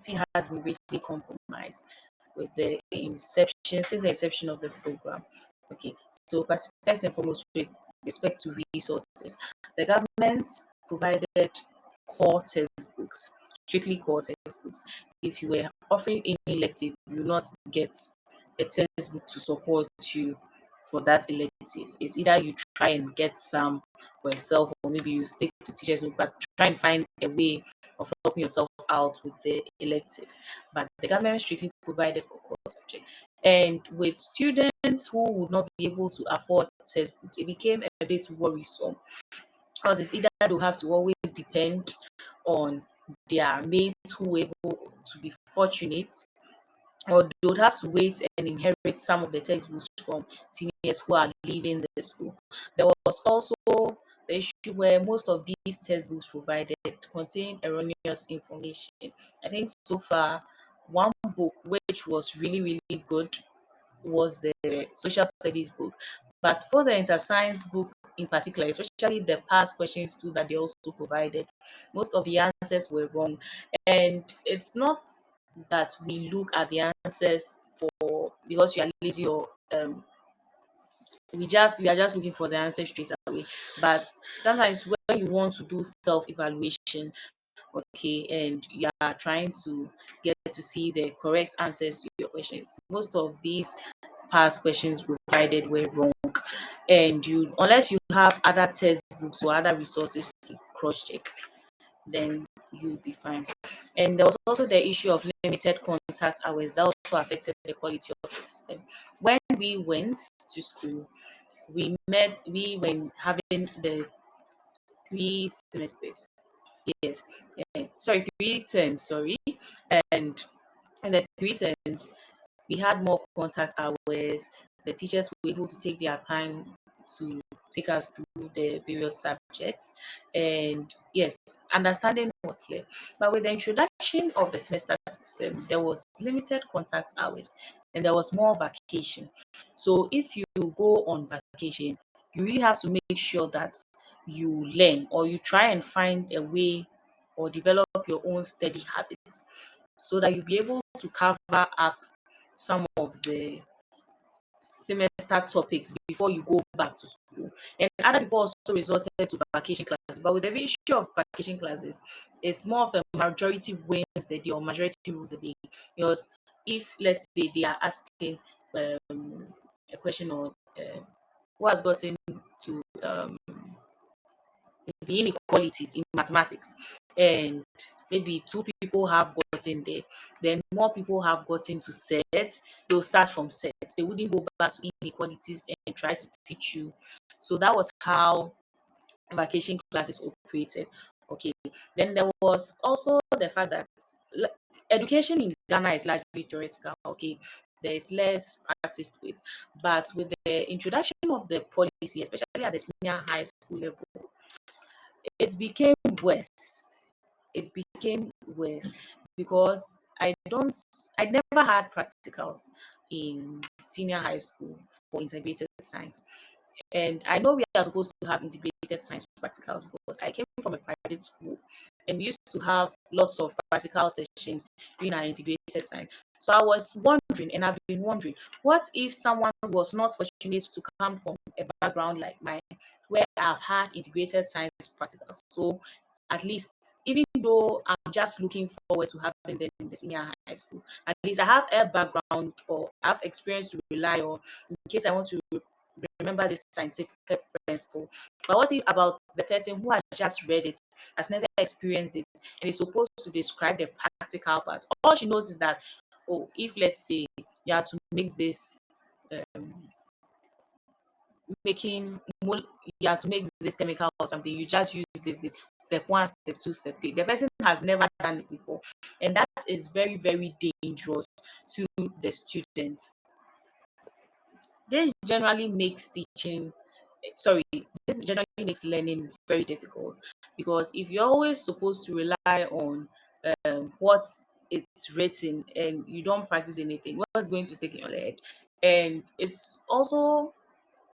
has been greatly compromised with the inception, since the inception of the program. Okay, so first and foremost, with respect to resources, the government provided core textbooks, strictly core textbooks. If you were offering any elective, you will not get a textbook to support you for that elective. It's either you try and get some for yourself, or maybe you stick to teachers book, but try and find a way of helping yourself out with the electives. But the government strictly provided for core subjects. And with students who would not be able to afford textbooks, it became a bit worrisome, because it's either they'll have to always depend on their mates who were able to be fortunate, or they would have to wait and inherit some of the textbooks from seniors who are leaving the school. There was also the issue where most of these textbooks provided contained erroneous information. I think so far, one book which was really, really good was the social studies book. But for the inter-science book in particular, especially the past questions too that they also provided, most of the answers were wrong. And it's not that we look at the answers for because you are lazy, or we are just looking for the answer straight away. But sometimes when you want to do self-evaluation, okay, and you are trying to get to see the correct answers to your questions, most of these past questions provided were wrong, and you, unless you have other textbooks or other resources to cross check, then you'll be fine. And there was also the issue of limited contact hours that also affected the quality of the system. When we went to school, we were having the 3 semesters. Yes, sorry, 3 terms, sorry. And in the 3 terms, we had more contact hours. The teachers were able to take their time to take us through the various subjects. And yes, understanding was clear. But with the introduction of the semester system, there was limited contact hours and there was more vacation. So if you go on vacation, you really have to make sure that you learn, or you try and find a way or develop your own study habits, so that you'll be able to cover up some of the semester topics before you go back to school. And other people also resorted to vacation classes. But with the issue of vacation classes, it's more of a majority wins the day or majority rules the day. Because if, let's say, they are asking a question on who has gotten to the inequalities in mathematics, and maybe 2 people have gotten there, then more people have gotten to sets, they'll start from sets. They wouldn't go back to inequalities and try to teach you. So that was how vacation classes operated. Okay. Then there was also the fact that education in Ghana is largely theoretical. Okay. There is less practice to it. But with the introduction of the policy, especially at the senior high school level, it became worse. It became worse because I never had practicals in senior high school for integrated science. And I know we are supposed to have integrated science practicals because I came from a private school and we used to have lots of practical sessions during our integrated science. So I was wondering, and I've been wondering, what if someone was not fortunate to come from a background like mine, where I've had integrated science practicals? So at least, even though I'm just looking forward to having them in the senior high school, at least I have a background or have experience to rely on in case I want to remember this scientific principle. But what if about the person who has just read it, has never experienced it, and is supposed to describe the practical part? All she knows is that, oh, if let's say you have to mix this, um, making you have to make this chemical or something, you just use this step one, step two, step three. The person has never done it before, and that is very, very dangerous to the student. This generally makes teaching sorry, this generally makes learning very difficult, because if you're always supposed to rely on what it's written and you don't practice anything, what's going to stick in your head? And it's also,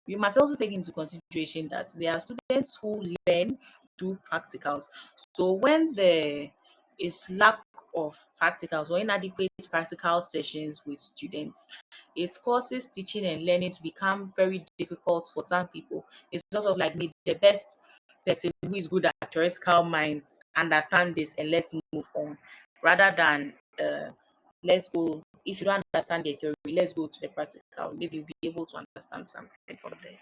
you must also take into consideration that there are students who learn through practicals. So when there is lack of practicals or inadequate practical sessions with students. It causes teaching and learning to become very difficult for some people. It's sort of like make the best person who is good at theoretical minds understand this and let's move on, rather than let's go, if you don't understand the theory, let's go to the practical. Maybe you'll be able to understand something from there.